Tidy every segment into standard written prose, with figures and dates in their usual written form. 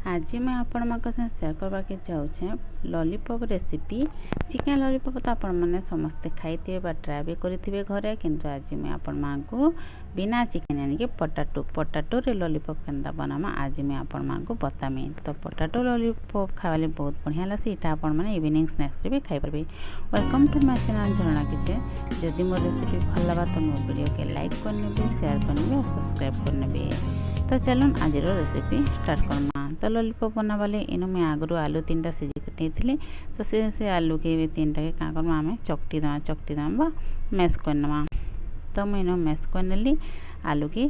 आज मैं आपण मानक से शेयर करवा के चाहूँ लॉलीपॉप रेसिपी। चिकन लॉलीपॉप तो आपण मैंने समस्ते खाई बा ट्राए भी करेंगे घरे, किंतु आज मैं आपण मानक बिना चिकन यानी कि पोटाटो रे लॉलीपॉप केनता बनामा आज मैं आपण मानक बतामी। तो पोटाटो लॉलीपॉप खावाले बहुत बढ़िया लसी, इटा आपण माने इवनिंग स्नैक्स रे भी खाई पारबे। Welcome to my channel Jharna kitchen. जदि मोर रेसिपी भल लगा तो मोर वीडियो के लाइक करने, शेयर करने और सब्सक्राइब करने। तो चलो आज रेसिपी स्टार्ट करमा। तो लॉलीपॉप बनावाले इनो मैं आगु आलू 3टा सिझी थी, तो से आलू के 3टा के क्या करमा आम चकटी देवा मैश करनमा। तो मुझे इनो मैश कर नेली आलू की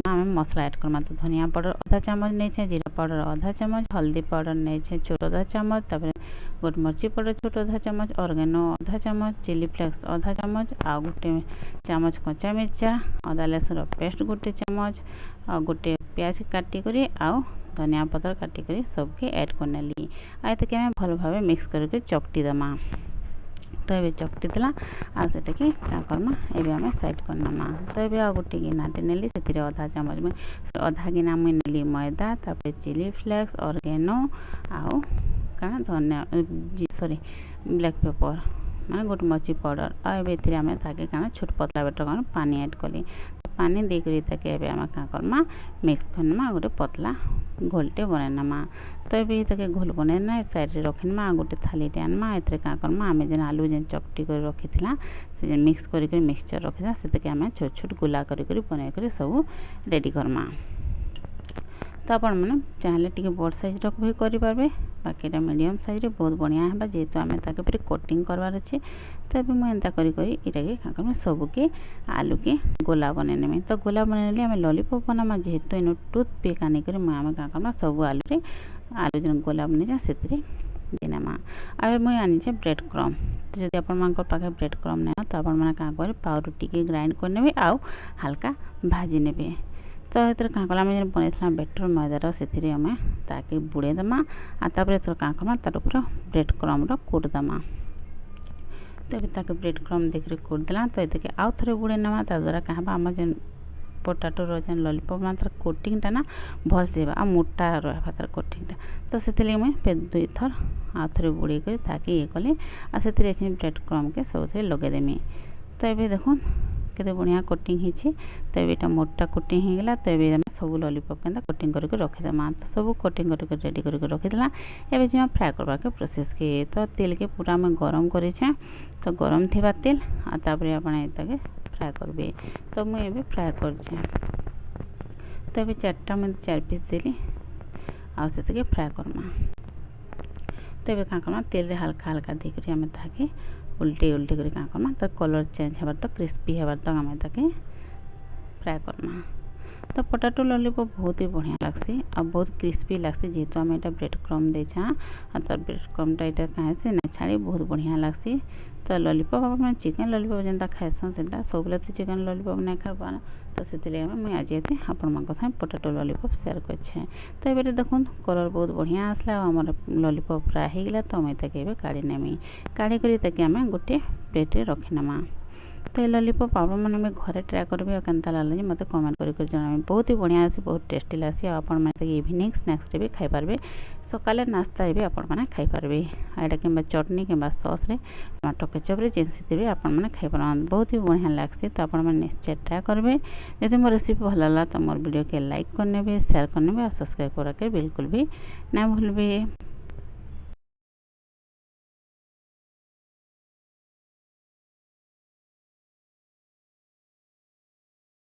आम मसला ऐड करमा। तो धनिया पाउडर आधा चामच नहीं, जीरा पाउडर आधा चामच, हल्दी पाउडर नहीं छोट आधा चामच, तापर गोटमर्ची पाउडर छोट आधा चामच, ऑर्गेनो आधा चामच, चिली फ्लेक्स आधा चामच, आ गोटे चामच कच्चा मिर्चा, अदा लहसुन पेस्ट गोटे चामच, आ गोटे प्याज काटिक आउ धनिया पतर काटिक सबके ऐड कर नेली। आते आम भल भाव मिक्स करके चकटी देमा। तो ये चकटी देला आटा कि क्या करमा ये आम साइड करनमा। तो ये आ गोटे गिनाटे नेली, से आधा चामच में आधा गिना मुई नेली मैदा, तापर चिली फ्लेक्स, ऑर्गेनो आउ क्या धनिया सॉरी ब्लैक पेपर माने गोटमर्ची पाउडर आम क्या छोट पतला बेटर कर पानी ऐड कली। पानी देकर ताके आम क्या करमा मिक्स करनमा, गोटे पतला घोलटे बनैनमा। तो ये ताके घोल बनैना साइड रे रखनमा। गोटे थालीटे आनमा, एथरे क्या करमा आम जेन आलू जेन चकटी कर रखी से मिक्स कर मिक्सचर रखी से आम छोट छोट गुला कर बनाई कर सब रेडी करमा। तो आपण मैंने चाहे टी बड़ साइज भी करेंगे, बाकी मीडियम साइज रे बहुत बढ़िया है जेहेतु आम ताके कोटिंग करवार अच्छे। तो ये मुझे एंता करी सबके आलू के गोला बनने। तो गोला बनने आम लॉलीपॉप बनामा, जेहेतु इन टूथ पिक आनिक आम क्या करना सब आलू आलू जो गोला बनी से देनमा। आ मुझे आनी ब्रेड क्रम। तो जब आप ब्रेड क्रम नहीं तो आपने क्या करें पाउरुटी के ग्राइंड करने आउ हल्का भाजी ने। तो ये क्या कला आम बनई बेटर मैदार से आम ताकि बुड़े देमा। आपर क्या करमा तार ऊपर ब्रेड क्रम कोट देमा। तो ये ताकि ब्रेड क्रम देख कोट देला। तो ये आउ थे बुड़े नेमा, तार द्वारा क्या आम जेन पोटाटो जेन लॉलीपॉप ना तार कोटिंगटा ना भल से आ मोटा रहा तार कोटिंगटा। तो से मुझे 2 थर आउ थे बुड़े कर ताकि ये कले से ब्रेड क्रम के सब लगेदेमी। तो ये देख केते बढ़िया कोटिंग होती। तो ये मोटा कोटिंग होगा। तो ये सब लॉलीपॉप के कोटिंग करके रखीदेमा। तो सब कोटिंग करके रेडी करके रखीदेला। एवं जो फ्राए करवा के प्रोसेस के तो तेल के पूरा मैं गरम करे। तो गरम थिबा तेल आतापर आपने फ्राए करेंगे। तो मुझे फ्राए कर। तो ये 4टा मैं 4 पीस देली आउ से फ्राए करमा। तो ये क्या करना तेल रे हल्का हल्का देकर आम ताकि उल्टे उल्टे कर क्या करना तो कलर चेंज होबार तो क्रिस्पी होबार तक आम ताकि फ्राए करमा। तो पोटाटो लॉलीपॉप बहुत ही बढ़िया लगसी और बहुत क्रिस्पी लगसी, जेहेतु आम यहाँ ब्रेड क्रम दे तो ब्रेड क्रमटा यहाँ कहीं से ना छाड़ी बहुत बढ़िया लगसी। तो लॉलीपॉप आप चिकन लॉलीपॉप जेनता खाएसन से सब तो चिकन लॉलीपॉप नहीं खावा। तो से मुझे आज ये आपण पोटाटो लॉलीपॉप शेयर कर। तो ये देखो कलर बहुत बढ़िया आसला आम लॉलीपॉप फ्राए होगला। तो मुझे ताकि काढ़ी नेमी, काढ़ी कर आम गोटे प्लेट रखीनमा। तो ये लॉलीपॉप आप मैंने घरे ट्राए करेंगे और केनता लगे मत कमेंट कर जनाबे। बहुत ही बढ़िया आसी, बहुत टेस्टी लसी। आपण मैंने इवनिंग स्नैक्स भी खाई पारबे, सकाले नास्ता भी आपण मैंने खाई पारबे। यहाँ कि चटनी कि सॉस रे टमाटो केचप रे जेनसी भी आपण मैंने खाई पार, बहुत ही बढ़िया लगसी। तो आपण मैंने निश्चय ट्राए करेंगे। यदि मोर रेसिपी भल लगा तो मोर वीडियो के लाइक करने, शेयर करने और सब्सक्राइब करके बिल्कुल भी ना भूलबे।